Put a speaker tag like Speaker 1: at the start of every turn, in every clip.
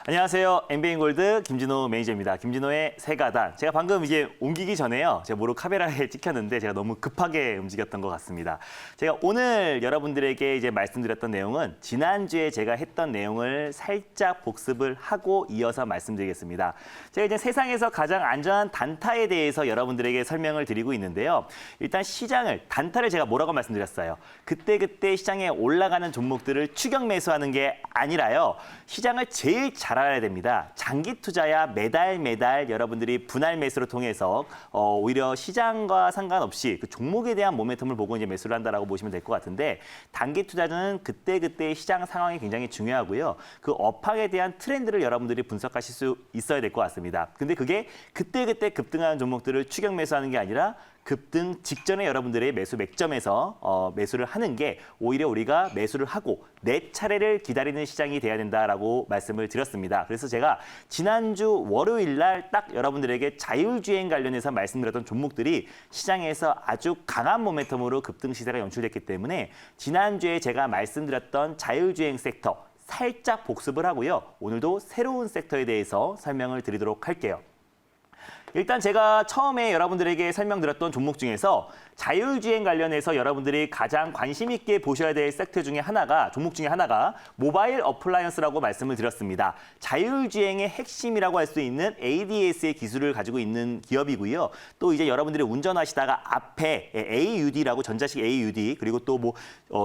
Speaker 1: 안녕하세요. 엠베인골드 김진호 매니저입니다. 김진호의 세가단. 제가 방금 이제 옮기기 전에요. 제가 모로 카메라에 찍혔는데 제가 너무 급하게 움직였던 것 같습니다. 제가 오늘 여러분들에게 이제 말씀드렸던 내용은 지난주에 제가 했던 내용을 살짝 복습을 하고 이어서 말씀드리겠습니다. 제가 이제 세상에서 가장 안전한 단타에 대해서 여러분들에게 설명을 드리고 있는데요. 일단 단타를 제가 뭐라고 말씀드렸어요. 그때그때 시장에 올라가는 종목들을 추격 매수하는 게 아니라요. 시장을 제일 잘 알아야 됩니다. 장기 투자야 매달 여러분들이 분할 매수를 통해서 오히려 시장과 상관없이 그 종목에 대한 모멘텀을 보고 이제 매수를 한다라고 보시면 될 것 같은데 단기 투자는 그때 시장 상황이 굉장히 중요하고요. 그 업황에 대한 트렌드를 여러분들이 분석하실 수 있어야 될 것 같습니다. 근데 그게 그때 급등하는 종목들을 추격 매수하는 게 아니라 급등 직전에 여러분들의 매수 맥점에서 매수를 하는 게 오히려 우리가 매수를 하고 내 차례를 기다리는 시장이 돼야 된다라고 말씀을 드렸습니다. 그래서 제가 지난주 월요일 날 딱 여러분들에게 자율주행 관련해서 말씀드렸던 종목들이 시장에서 아주 강한 모멘텀으로 급등 시세가 연출됐기 때문에 지난주에 제가 말씀드렸던 자율주행 섹터 살짝 복습을 하고요. 오늘도 새로운 섹터에 대해서 설명을 드리도록 할게요. 일단 제가 처음에 여러분들에게 설명드렸던 종목 중에서 자율주행 관련해서 여러분들이 가장 관심 있게 보셔야 될 섹터 중에 종목 중에 하나가 모바일 어플라이언스라고 말씀을 드렸습니다. 자율주행의 핵심이라고 할 수 있는 ADS의 기술을 가지고 있는 기업이고요. 또 이제 여러분들이 운전하시다가 앞에 AUD라고 전자식 AUD 그리고 또 뭐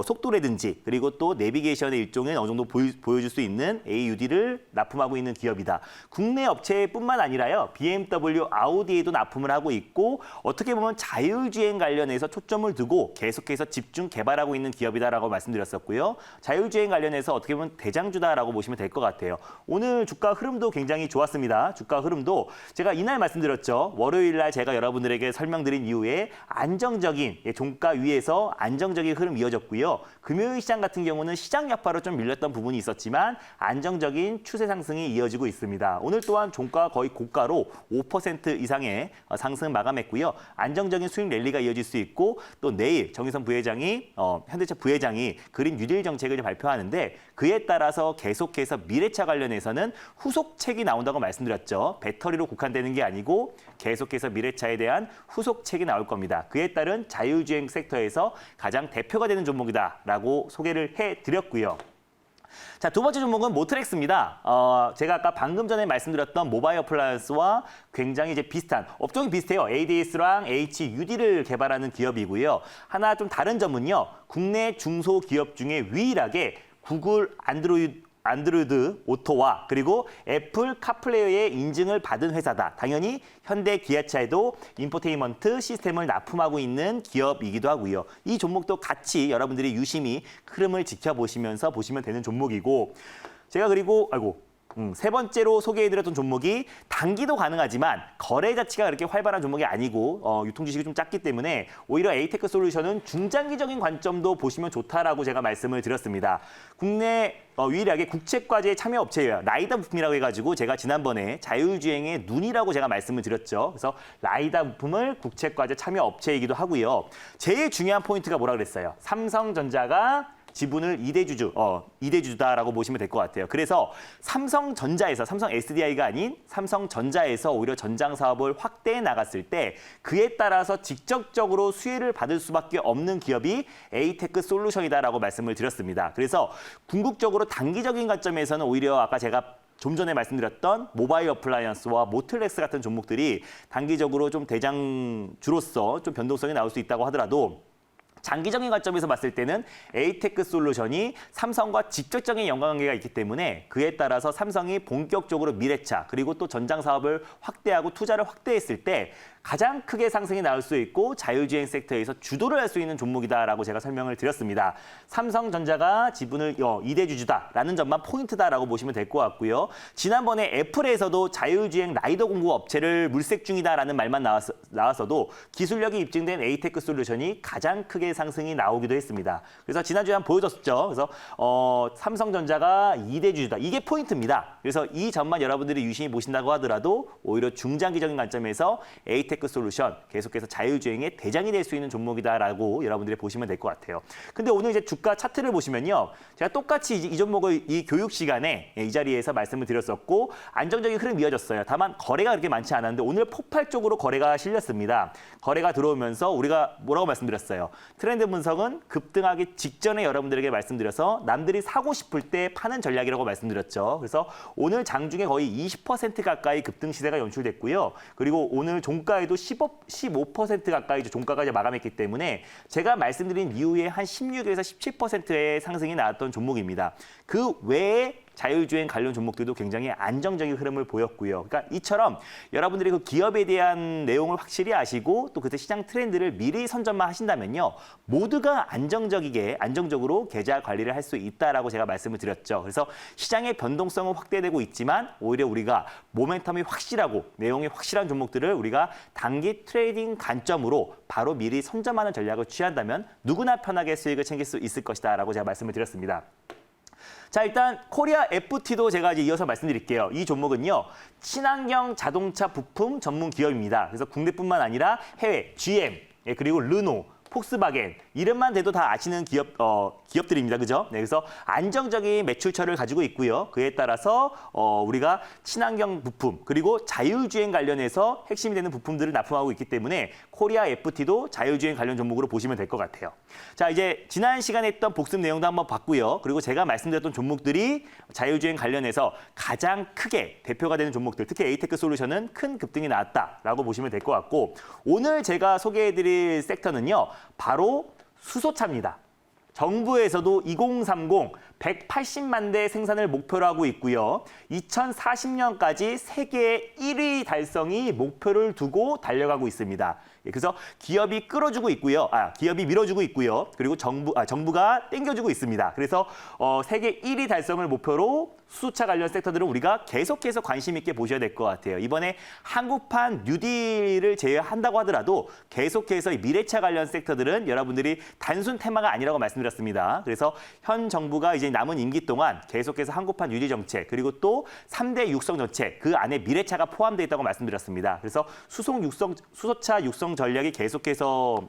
Speaker 1: 속도라든지 그리고 또 내비게이션의 일종의 어느 정도 보여줄 수 있는 AUD를 납품하고 있는 기업이다. 국내 업체뿐만 아니라요. BMW, 아우디에도 납품을 하고 있고 어떻게 보면 자율주행 관련해서 초점을 두고 계속해서 집중 개발하고 있는 기업이다라고 말씀드렸었고요. 자율주행 관련해서 어떻게 보면 대장주다라고 보시면 될 것 같아요. 오늘 주가 흐름도 굉장히 좋았습니다. 주가 흐름도 제가 이날 말씀드렸죠. 월요일 날 제가 여러분들에게 설명드린 이후에 안정적인 종가 위에서 안정적인 흐름 이어졌고요. 금요일 시장 같은 경우는 시장 여파로 좀 밀렸던 부분이 있었지만 안정적인 추세 상승이 이어지고 있습니다. 오늘 또한 종가 거의 고가로 5% 이상의 상승 마감했고요. 안정적인 수익 랠리가 이어질 수 있고 또 내일 정의선 부회장이 현대차 부회장이 그린 뉴딜 정책을 발표하는데 그에 따라서 계속해서 미래차 관련해서는 후속책이 나온다고 말씀드렸죠. 배터리로 국한되는 게 아니고 계속해서 미래차에 대한 후속책이 나올 겁니다. 그에 따른 자율주행 섹터에서 가장 대표가 되는 종목이다라고 소개를 해드렸고요. 자, 두 번째 종목은 모트렉스입니다. 제가 아까 방금 전에 말씀드렸던 모바일 어플라이언스와 굉장히 이제 비슷한, 업종이 비슷해요. ADS랑 HUD를 개발하는 기업이고요. 하나 좀 다른 점은요. 국내 중소기업 중에 유일하게 구글 안드로이드 오토와 그리고 애플 카플레이의 인증을 받은 회사다. 당연히 현대 기아차에도 인포테인먼트 시스템을 납품하고 있는 기업이기도 하고요. 이 종목도 같이 여러분들이 유심히 흐름을 지켜보시면서 보시면 되는 종목이고 제가 그리고 세 번째로 소개해드렸던 종목이 단기도 가능하지만 거래 자체가 그렇게 활발한 종목이 아니고 유통 주식이 좀 작기 때문에 오히려 에이테크 솔루션은 중장기적인 관점도 보시면 좋다라고 제가 말씀을 드렸습니다. 국내 유일하게 국책과제 참여 업체예요. 라이다 부품이라고 해가지고 제가 지난번에 자율주행의 눈이라고 제가 말씀을 드렸죠. 그래서 라이다 부품을 국책과제 참여 업체이기도 하고요. 제일 중요한 포인트가 뭐라 그랬어요? 삼성전자가 지분을 2대주주다라고 보시면 될 것 같아요. 그래서 삼성 SDI가 아닌 삼성전자에서 오히려 전장 사업을 확대해 나갔을 때 그에 따라서 직접적으로 수혜를 받을 수밖에 없는 기업이 에이테크 솔루션이다라고 말씀을 드렸습니다. 그래서 궁극적으로 단기적인 관점에서는 오히려 아까 제가 좀 전에 말씀드렸던 모바일 어플라이언스와 모틀렉스 같은 종목들이 단기적으로 좀 대장주로서 좀 변동성이 나올 수 있다고 하더라도 장기적인 관점에서 봤을 때는 에이테크 솔루션이 삼성과 직접적인 연관관계가 있기 때문에 그에 따라서 삼성이 본격적으로 미래차 그리고 또 전장 사업을 확대하고 투자를 확대했을 때 가장 크게 상승이 나올 수 있고 자율주행 섹터에서 주도를 할 수 있는 종목이다라고 제가 설명을 드렸습니다. 삼성전자가 지분을 2대주주다라는 점만 포인트다라고 보시면 될 것 같고요. 지난번에 애플에서도 자율주행 라이더 공급 업체를 물색 중이다라는 말만 나왔어도 기술력이 입증된 에이테크 솔루션이 가장 크게 상승이 나오기도 했습니다. 그래서 지난주에 한번 보여줬었죠. 그래서 삼성전자가 2대주주다. 이게 포인트입니다. 그래서 이 점만 여러분들이 유심히 보신다고 하더라도 오히려 중장기적인 관점에서 에이테크 에이테크 솔루션 계속해서 자율주행의 대장이 될 수 있는 종목이다라고 여러분들이 보시면 될 것 같아요. 근데 오늘 이제 주가 차트를 보시면요. 제가 똑같이 이 종목을 이 교육 시간에 이 자리에서 말씀을 드렸었고 안정적인 흐름 이어졌어요. 다만 거래가 그렇게 많지 않았는데 오늘 폭발적으로 거래가 실렸습니다. 거래가 들어오면서 우리가 뭐라고 말씀드렸어요. 트렌드 분석은 급등하기 직전에 여러분들에게 말씀드려서 남들이 사고 싶을 때 파는 전략이라고 말씀드렸죠. 그래서 오늘 장중에 거의 20% 가까이 급등 시세가 연출됐고요. 그리고 오늘 종가에도 15% 가까이 종가가 이제 마감했기 때문에 제가 말씀드린 이후에 한 16에서 17%의 상승이 나왔던 종목입니다. 그 외에 자율주행 관련 종목들도 굉장히 안정적인 흐름을 보였고요. 그러니까 이처럼 여러분들이 그 기업에 대한 내용을 확실히 아시고 또 그때 시장 트렌드를 미리 선점만 하신다면요. 모두가 안정적으로 계좌 관리를 할 수 있다라고 제가 말씀을 드렸죠. 그래서 시장의 변동성은 확대되고 있지만 오히려 우리가 모멘텀이 확실하고 내용이 확실한 종목들을 우리가 단기 트레이딩 관점으로 바로 미리 선점하는 전략을 취한다면 누구나 편하게 수익을 챙길 수 있을 것이다라고 제가 말씀을 드렸습니다. 자, 일단 코리아 FT도 제가 이제 이어서 말씀드릴게요. 이 종목은요. 친환경 자동차 부품 전문 기업입니다. 그래서 국내뿐만 아니라 해외, GM, 그리고 르노, 폭스바겐 이름만 대도 다 아시는 기업들입니다. 그죠? 네, 그래서 안정적인 매출처를 가지고 있고요. 그에 따라서 우리가 친환경 부품 그리고 자율주행 관련해서 핵심이 되는 부품들을 납품하고 있기 때문에 코리아 FT도 자율주행 관련 종목으로 보시면 될 것 같아요. 자, 이제 지난 시간에 했던 복습 내용도 한번 봤고요. 그리고 제가 말씀드렸던 종목들이 자율주행 관련해서 가장 크게 대표가 되는 종목들, 특히 에이테크 솔루션은 큰 급등이 나왔다라고 보시면 될 것 같고 오늘 제가 소개해드릴 섹터는요. 바로 수소차입니다. 정부에서도 2030 180만 대 생산을 목표로 하고 있고요. 2040년까지 세계 1위 달성이 목표를 두고 달려가고 있습니다. 그래서 기업이 끌어주고 있고요. 기업이 밀어주고 있고요. 그리고 정부가 땡겨주고 있습니다. 그래서 세계 1위 달성을 목표로 수소차 관련 섹터들은 우리가 계속해서 관심 있게 보셔야 될 것 같아요. 이번에 한국판 뉴딜을 제외한다고 하더라도 계속해서 이 미래차 관련 섹터들은 여러분들이 단순 테마가 아니라고 말씀드렸습니다. 그래서 현 정부가 이제 남은 임기 동안 계속해서 한국판 뉴딜 정책 그리고 또 3대 육성 정책 그 안에 미래차가 포함되어 있다고 말씀드렸습니다. 그래서 수소차 육성 전략이 계속해서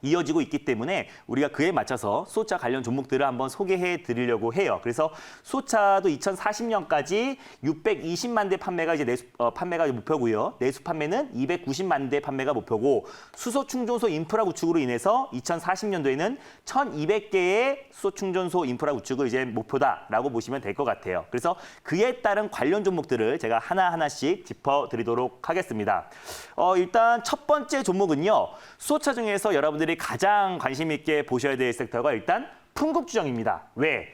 Speaker 1: 이어지고 있기 때문에 우리가 그에 맞춰서 수소차 관련 종목들을 한번 소개해 드리려고 해요. 그래서 수소차도 2040년까지 620만 대 판매가 이제 판매가 목표고요. 내수 판매는 290만 대 판매가 목표고 수소 충전소 인프라 구축으로 인해서 2040년도에는 1,200개의 수소 충전소 인프라 구축을 이제 목표다라고 보시면 될 것 같아요. 그래서 그에 따른 관련 종목들을 제가 하나하나씩 짚어드리도록 하겠습니다. 일단 첫 번째 종목은요. 수소차 중에서 여러분들이 가장 관심 있게 보셔야 될 섹터가 일단 풍국주정입니다. 왜?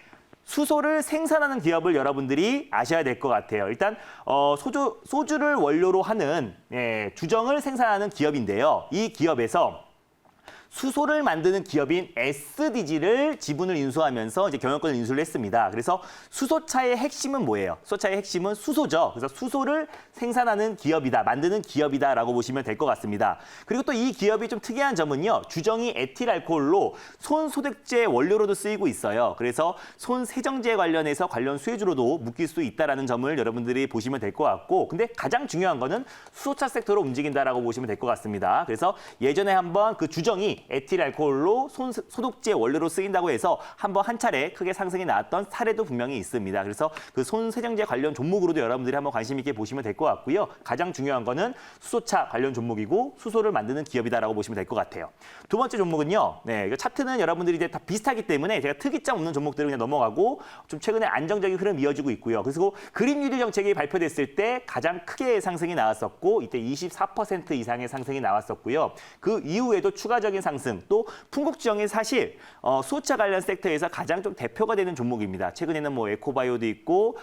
Speaker 1: 수소를 생산하는 기업을 여러분들이 아셔야 될 것 같아요. 일단 소주를 원료로 하는 주정을 생산하는 기업인데요. 이 기업에서 수소를 만드는 기업인 SDG를 지분을 인수하면서 이제 경영권을 인수를 했습니다. 그래서 수소차의 핵심은 뭐예요? 수소차의 핵심은 수소죠. 그래서 수소를 생산하는 기업이다, 만드는 기업이다라고 보시면 될 것 같습니다. 그리고 또 이 기업이 좀 특이한 점은요. 주정이 에틸알코올로 손소독제 원료로도 쓰이고 있어요. 그래서 손세정제 관련해서 관련 수혜주로도 묶일 수 있다는 점을 여러분들이 보시면 될 것 같고 근데 가장 중요한 거는 수소차 섹터로 움직인다라고 보시면 될 것 같습니다. 그래서 예전에 한번 그 주정이 에틸알코올로 소독제 원료로 쓰인다고 해서 한번 한 차례 크게 상승이 나왔던 사례도 분명히 있습니다. 그래서 그 손세정제 관련 종목으로도 여러분들이 한번 관심 있게 보시면 될 것 같고요. 가장 중요한 거는 수소차 관련 종목이고 수소를 만드는 기업이다라고 보시면 될 것 같아요. 두 번째 종목은요. 네, 차트는 여러분들이 이제 다 비슷하기 때문에 제가 특이점 없는 종목들을 그냥 넘어가고 좀 최근에 안정적인 흐름 이어지고 있고요. 그리고 그린 뉴딜 정책이 발표됐을 때 가장 크게 상승이 나왔었고 이때 24% 이상의 상승이 나왔었고요. 그 이후에도 추가적인 상승, 또 풍국주정이 사실 수소차 관련 섹터에서 가장 좀 대표가 되는 종목입니다. 최근에는 뭐 에코바이오도 있고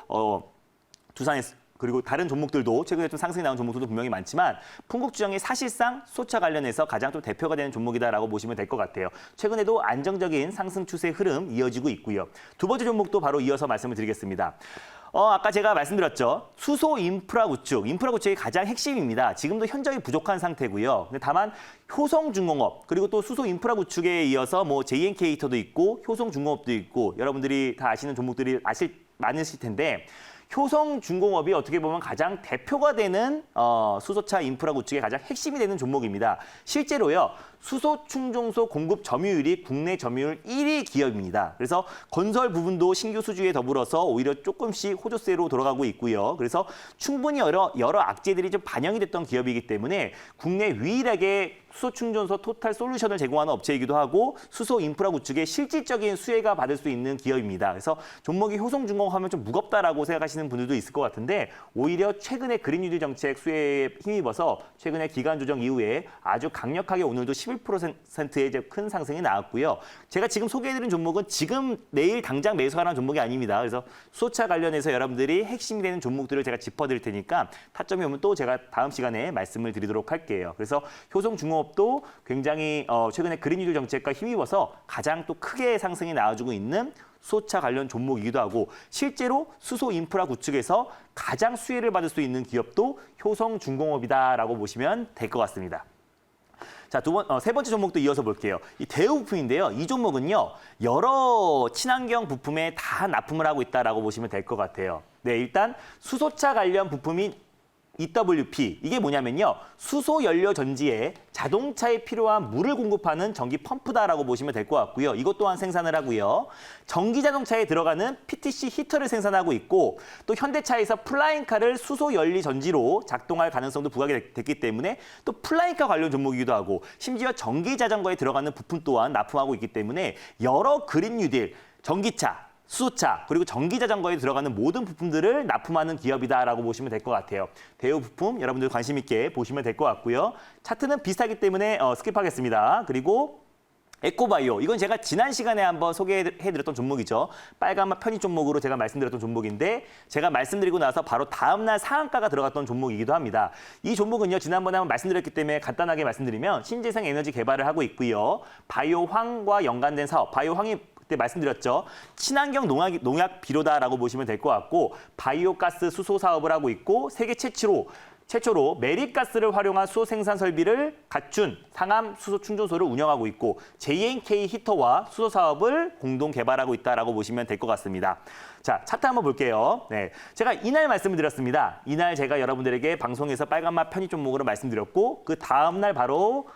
Speaker 1: 두산에스 그리고 다른 종목들도 최근에 좀 상승이 나온 종목들도 분명히 많지만 풍국주정이 사실상 수소차 관련해서 가장 좀 대표가 되는 종목이다라고 보시면 될 것 같아요. 최근에도 안정적인 상승 추세 흐름 이어지고 있고요. 두 번째 종목도 바로 이어서 말씀을 드리겠습니다. 아까 제가 말씀드렸죠. 수소 인프라 구축이 가장 핵심입니다. 지금도 현저히 부족한 상태고요. 근데 다만 효성중공업 그리고 또 수소 인프라 구축에 이어서 뭐 JNK터도 있고 효성중공업도 있고 여러분들이 다 아시는 종목들이 많으실 텐데 효성중공업이 어떻게 보면 가장 대표가 되는 수소차 인프라 구축의 가장 핵심이 되는 종목입니다. 실제로요. 수소 충전소 공급 점유율이 국내 점유율 1위 기업입니다. 그래서 건설 부분도 신규 수주에 더불어서 오히려 조금씩 호조세로 돌아가고 있고요. 그래서 충분히 여러 악재들이 좀 반영이 됐던 기업이기 때문에 국내 유일하게 수소 충전소 토탈 솔루션을 제공하는 업체이기도 하고 수소 인프라 구축에 실질적인 수혜가 받을 수 있는 기업입니다. 그래서 종목이 효성중공업하면 좀 무겁다라고 생각하시는 분들도 있을 것 같은데 오히려 최근에 그린뉴딜 정책 수혜에 힘입어서 최근에 기간 조정 이후에 아주 강력하게 오늘도 11%의 큰 상승이 나왔고요. 제가 지금 소개해드린 종목은 지금 내일 당장 매수하라는 종목이 아닙니다. 그래서 수소차 관련해서 여러분들이 핵심이 되는 종목들을 제가 짚어드릴 테니까 타점이 오면 또 제가 다음 시간에 말씀을 드리도록 할게요. 그래서 효성중공업도 굉장히 최근에 그린뉴딜 정책과 힘입어서 가장 또 크게 상승이 나와주고 있는 수소차 관련 종목이기도 하고 실제로 수소 인프라 구축에서 가장 수혜를 받을 수 있는 기업도 효성중공업이다라고 보시면 될 것 같습니다. 자, 세 번째 종목도 이어서 볼게요. 이 대우부품인데요. 이 종목은요. 여러 친환경 부품에 다 납품을 하고 있다라고 보시면 될 것 같아요. 네, 일단 수소차 관련 부품인 EWP, 이게 뭐냐면요. 수소 연료 전지에 자동차에 필요한 물을 공급하는 전기 펌프다라고 보시면 될 것 같고요. 이것 또한 생산을 하고요. 전기 자동차에 들어가는 PTC 히터를 생산하고 있고 또 현대차에서 플라잉카를 수소 연료 전지로 작동할 가능성도 부각이 됐기 때문에 또 플라잉카 관련 종목이기도 하고 심지어 전기 자전거에 들어가는 부품 또한 납품하고 있기 때문에 여러 그린 뉴딜, 전기차, 수소차, 그리고 전기자전거에 들어가는 모든 부품들을 납품하는 기업이다라고 보시면 될 것 같아요. 대우부품 여러분들 관심 있게 보시면 될 것 같고요. 차트는 비슷하기 때문에 스킵하겠습니다. 그리고 에코바이오, 이건 제가 지난 시간에 한번 소개해드렸던 종목이죠. 빨간맛 편입 종목으로 제가 말씀드렸던 종목인데 제가 말씀드리고 나서 바로 다음날 상한가가 들어갔던 종목이기도 합니다. 이 종목은요. 지난번에 한번 말씀드렸기 때문에 간단하게 말씀드리면 신재생 에너지 개발을 하고 있고요. 바이오황과 연관된 사업, 바이오황이 그때 말씀드렸죠. 친환경 농약 비료다라고 보시면 될 것 같고 바이오가스 수소 사업을 하고 있고 세계 최초로 메리가스를 활용한 수소 생산 설비를 갖춘 상암 수소 충전소를 운영하고 있고 JNK 히터와 수소 사업을 공동 개발하고 있다라고 보시면 될 것 같습니다. 자, 차트 한번 볼게요. 네, 제가 이날 말씀을 드렸습니다. 이날 제가 여러분들에게 방송에서 빨간맛 편입 종목으로 말씀드렸고 그 다음 날 바로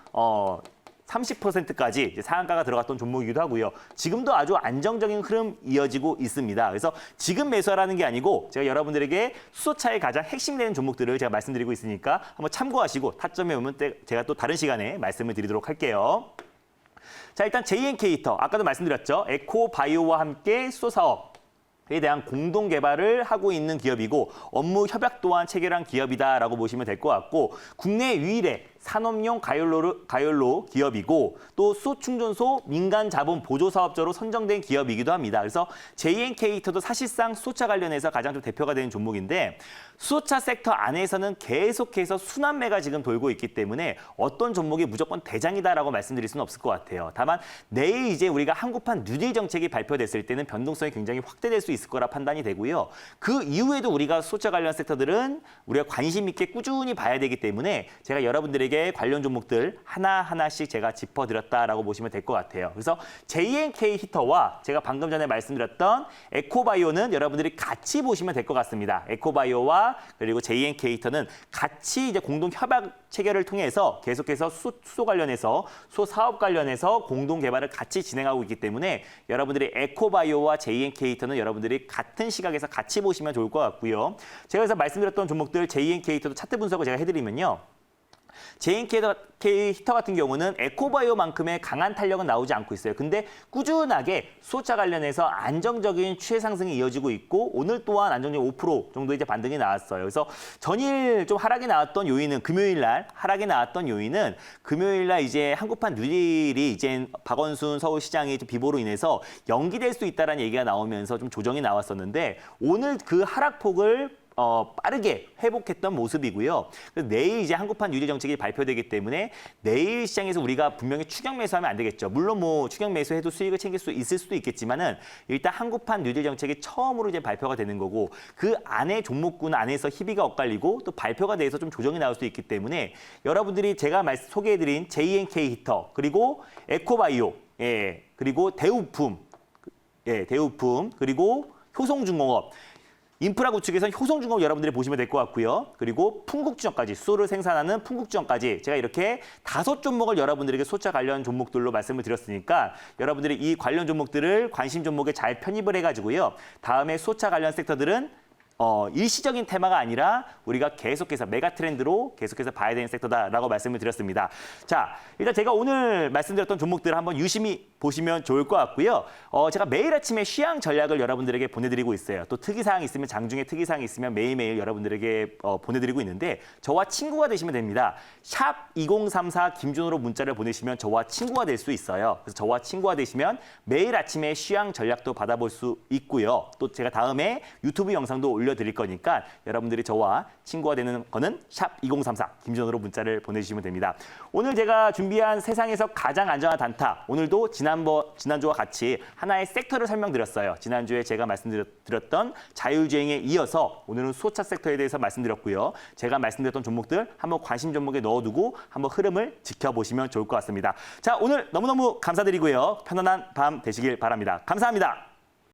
Speaker 1: 30%까지 상한가가 들어갔던 종목이기도 하고요. 지금도 아주 안정적인 흐름 이어지고 있습니다. 그래서 지금 매수하라는 게 아니고 제가 여러분들에게 수소차의 가장 핵심 되는 종목들을 제가 말씀드리고 있으니까 한번 참고하시고 타점에 오면 제가 또 다른 시간에 말씀을 드리도록 할게요. 자, 일단 JNK 히터, 아까도 말씀드렸죠. 에코바이오와 함께 수소 사업 에 대한 공동 개발을 하고 있는 기업이고 업무 협약 또한 체결한 기업이다라고 보시면 될 것 같고 국내 유일의 산업용 가열로 기업이고 또 수소 충전소 민간 자본 보조 사업자로 선정된 기업이기도 합니다. 그래서 JNK 히터도 사실상 수소차 관련해서 가장 좀 대표가 되는 종목인데 수소차 섹터 안에서는 계속해서 순환매가 지금 돌고 있기 때문에 어떤 종목이 무조건 대장이다라고 말씀드릴 수는 없을 것 같아요. 다만 내일 이제 우리가 한국판 뉴딜 정책이 발표됐을 때는 변동성이 굉장히 확대될 수 있을 거라 판단이 되고요. 그 이후에도 우리가 수소차 관련 섹터들은 우리가 관심 있게 꾸준히 봐야 되기 때문에 제가 여러분들에게 관련 종목들 하나하나씩 제가 짚어드렸다라고 보시면 될 것 같아요. 그래서 JNK 히터와 제가 방금 전에 말씀드렸던 에코바이오는 여러분들이 같이 보시면 될 것 같습니다. 에코바이오와 그리고 JNK 히터는 같이 이제 공동 협약 체결을 통해서 계속해서 수소 관련해서 수소 사업 관련해서 공동 개발을 같이 진행하고 있기 때문에 여러분들이 에코바이오와 JNK 히터는 여러분들이 같은 시각에서 같이 보시면 좋을 것 같고요. 제가 그래서 말씀드렸던 종목들 JNK 히터도 차트 분석을 제가 해드리면요. JNK 히터 같은 경우는 에코바이오만큼의 강한 탄력은 나오지 않고 있어요. 근데 꾸준하게 수소차 관련해서 안정적인 추세 상승이 이어지고 있고 오늘 또한 안정적인 5% 정도 이제 반등이 나왔어요. 그래서 전일 좀 하락이 나왔던 요인은 금요일 날 하락이 나왔던 요인은 금요일 날 이제 한국판 뉴딜이 이제 박원순 서울시장의 비보로 인해서 연기될 수 있다라는 얘기가 나오면서 좀 조정이 나왔었는데 오늘 그 하락폭을 빠르게 회복했던 모습이고요. 그래서 내일 이제 한국판 뉴딜 정책이 발표되기 때문에 내일 시장에서 우리가 분명히 추격 매수하면 안 되겠죠. 물론 뭐 추격 매수해도 수익을 챙길 수 있을 수도 있겠지만은 일단 한국판 뉴딜 정책이 처음으로 이제 발표가 되는 거고 그 안에 종목군 안에서 희비가 엇갈리고 또 발표가 돼서 좀 조정이 나올 수 있기 때문에 여러분들이 제가 소개해드린 JNK 히터 그리고 에코바이오 그리고 대우품 그리고 효성중공업 인프라 구축에선 효성중업 여러분들이 보시면 될 것 같고요. 그리고 풍국지원까지, 쏘를 생산하는 풍국지원까지 제가 이렇게 5종목을 여러분들에게 소차 관련 종목들로 말씀을 드렸으니까 여러분들이 이 관련 종목들을 관심 종목에 잘 편입을 해가지고요. 다음에 소차 관련 섹터들은 일시적인 테마가 아니라 우리가 계속해서 메가 트렌드로 계속해서 봐야 되는 섹터다라고 말씀을 드렸습니다. 자, 일단 제가 오늘 말씀드렸던 종목들을 한번 유심히 보시면 좋을 것 같고요. 제가 매일 아침에 시황 전략을 여러분들에게 보내드리고 있어요. 또 특이사항이 있으면 장중에 특이사항이 있으면 매일매일 여러분들에게 보내드리고 있는데 저와 친구가 되시면 됩니다. 샵 2034 김준호로 문자를 보내시면 저와 친구가 될 수 있어요. 그래서 저와 친구가 되시면 매일 아침에 시황 전략도 받아볼 수 있고요. 또 제가 다음에 유튜브 영상도 올려드릴 거니까 여러분들이 저와 친구가 되는 거는 샵 2034 김준호로 문자를 보내주시면 됩니다. 오늘 제가 준비한 세상에서 가장 안전한 단타, 오늘도 지난주와 같이 하나의 섹터를 설명드렸어요. 지난주에 제가 말씀드렸던 자율주행에 이어서 오늘은 소차 섹터에 대해서 말씀드렸고요. 제가 말씀드렸던 종목들 한번 관심 종목에 넣어두고 한번 흐름을 지켜보시면 좋을 것 같습니다. 자, 오늘 너무너무 감사드리고요. 편안한 밤 되시길 바랍니다. 감사합니다.